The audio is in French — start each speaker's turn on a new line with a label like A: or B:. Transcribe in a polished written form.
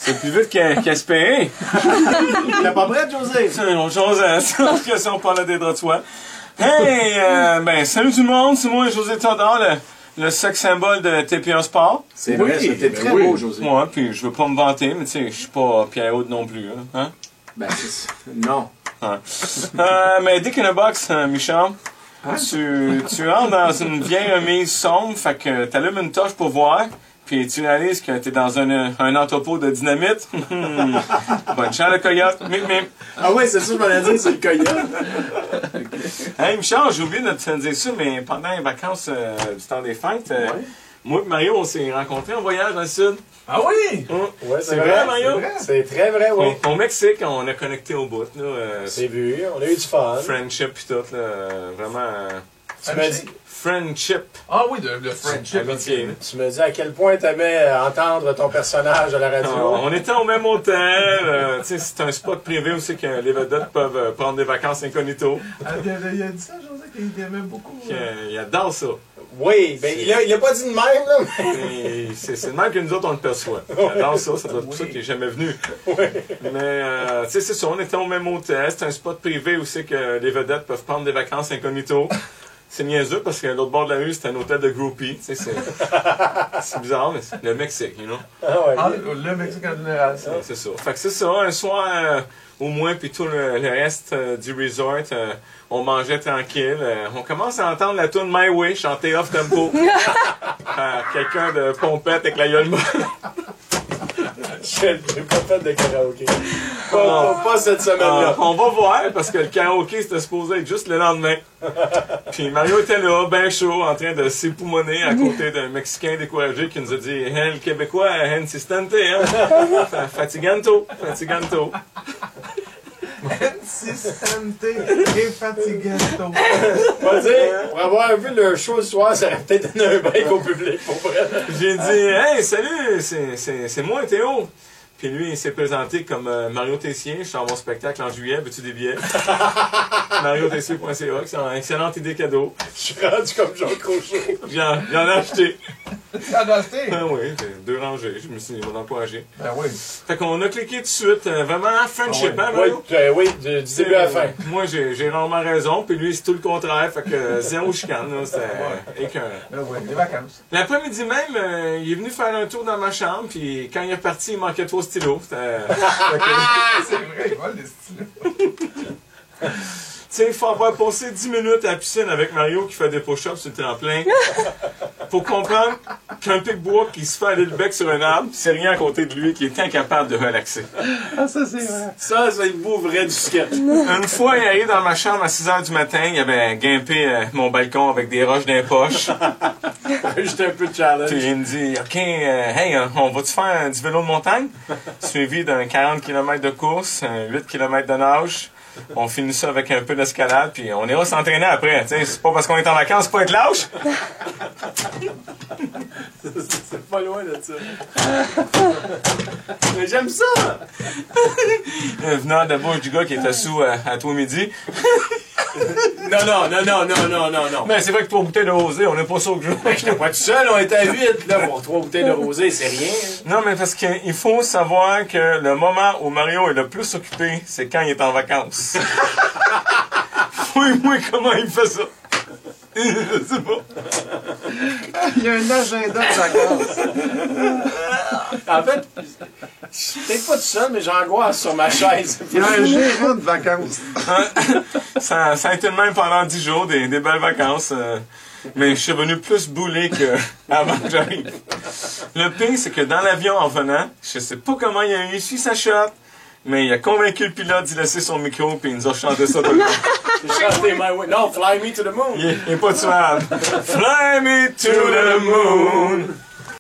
A: C'est plus vite qu'espéré.
B: T'es pas prêt, José?
A: C'est une autre chose, c'est que si on parlait des droits de soie. Hey, salut tout le monde, c'est moi, José Théodore, le sex symbole de TP1 Sport.
B: C'est vrai, c'était très beau, José.
A: Moi, puis je veux pas me vanter, mais tu sais, je suis pas Pierre-Aude non plus, hein?
B: Ben, c'est... Non.
A: Ouais. Mais Dick in a Box, Michel, tu entres dans une vieille remise sombre, fait que t'allumes une torche pour voir, puis tu réalises que t'es dans un entrepôt de dynamite. Bonne chance, le coyote. Mip.
B: Ah oui, c'est sûr, je m'en ai dit, c'est le coyote.
A: Hey, Michel, j'ai oublié de te dire ça, mais pendant les vacances du temps des fêtes, moi et Mario, on s'est rencontrés en voyage dans le sud.
C: Ah oui?
B: Ouais,
A: c'est vrai, Mario?
B: C'est très vrai, oui.
A: Au Mexique, on a connecté au bout.
B: C'est vu, on a eu du fun.
A: Friendship pis tout, là, vraiment...
B: Tu m'as dit...
A: Friendship.
C: Ah oui, le friendship.
A: Amitié.
B: Tu me dis à quel point t'aimais entendre ton personnage à la radio.
A: On était au même hôtel. Tu sais, c'est un spot privé aussi que les vedettes peuvent prendre des vacances incognito.
C: Il a dit ça, José, qu'il aimait beaucoup.
A: Il adore ça.
B: Oui, ben il a pas dit de même, là. Mais...
A: C'est le même que nous autres, on le perçoit. Il adore ça, ça doit être pour ça qu'il n'est jamais venu.
B: Oui.
A: Mais, tu sais, c'est ça, on était au même hôtel. C'est un spot privé aussi que les vedettes peuvent prendre des vacances incognito. C'est niaiseux parce que l'autre bord de la rue, c'est un hôtel de groupies. Tu sais, c'est bizarre, mais c'est le Mexique, you know?
B: Ah ouais.
C: Ah, le Mexique en général, ça.
A: C'est ça. Fait que c'est ça, un soir, au moins, puis tout le reste du resort, on mangeait tranquille. On commence à entendre la tune My Way chanter off tempo. Quelqu'un de pompette avec la gueule molle.
B: J'ai pas fait de karaoké. Pas cette semaine-là.
A: On va voir, parce que le karaoké, c'était supposé être juste le lendemain. Puis Mario était là, ben chaud, en train de s'époumoner à côté d'un Mexicain découragé qui nous a dit « Hey, le Québécois, insistante, hein? Fatiganto.
C: Insistante et fatiganto.
B: On va dire, pour avoir vu le show ce soir, ça aurait peut-être donné un break au public, pour vrai.
A: J'ai dit « Hey, salut, c'est moi, Théo. » Puis lui, il s'est présenté comme Mario Tessier. Je suis en mon spectacle en juillet. Veux-tu des billets? mariotessier.ca, c'est une excellente idée cadeau.
B: Je suis rendu comme Jean Crochet.
A: J'en ai acheté.
C: Tu en as acheté?
A: Ah oui, 2 rangées. Je me suis encouragé.
C: Ben oui.
A: Fait qu'on a cliqué tout de suite. Vraiment friendship, hein, Mario?
B: Oui, du début à la fin.
A: Moi, j'ai rarement raison. Puis lui, c'est tout le contraire. Fait que zéro chicane. C'était écœurant.
C: Ben oui, des vacances.
A: L'après-midi même, il est venu faire un tour dans ma chambre. Puis quand il est parti, il manquait 3 stylos.
C: C'est vrai, il vole des stylos.
A: Tu sais, il faut avoir passé 10 minutes à la piscine avec Mario qui fait des push-ups sur le tremplin pour comprendre qu'un pic-bois qui se fait aller le bec sur un arbre, c'est rien à côté de lui qui est incapable de relaxer.
C: Ah, ça, c'est vrai.
B: Ça, c'est le beau vrai du sketch.
A: Une fois, il arrive dans ma chambre à 6 h du matin, il avait grimpé mon balcon avec des roches dans les poches.
B: Juste un peu de challenge.
A: Puis il me dit, OK, hey, on va-tu faire du vélo de montagne? Suivi d'un 40 km de course, 8 km de nage. On finit ça avec un peu d'escalade, puis on ira s'entraîner après. C'est pas parce qu'on est en vacances, pas être lâche.
B: C'est pas loin de ça. Mais j'aime ça!
A: Venant de bouche du gars qui était sous à toi midi.
B: Non.
A: Mais c'est vrai que 3 bouteilles de rosé, on n'est pas sûr que je...
B: J'étais pas tout seul, on était à 8. Là, pour 3 bouteilles de rosé, c'est rien.
A: Non, mais parce qu'il faut savoir que le moment où Mario est le plus occupé, c'est quand il est en vacances. Fouille-moi comment il fait ça. Je sais pas.
C: Il y a un agenda de vacances.
B: En fait, je suis peut-être pas tout seul, mais j'angoisse sur ma chaise.
C: Il y a un gérant de vacances.
A: Ça a été le même pendant 10 jours, des belles vacances. Mais je suis venu plus boulé qu'avant que j'arrive. Le pire, c'est que dans l'avion en venant, je sais pas comment il a réussi sa shot, mais il a convaincu le pilote d'y laisser son micro, puis il nous a chanté ça tout le temps.
B: J'ai chanté My Way. Non, Fly Me to the Moon.
A: Il est pas tuable. Fly me to the moon.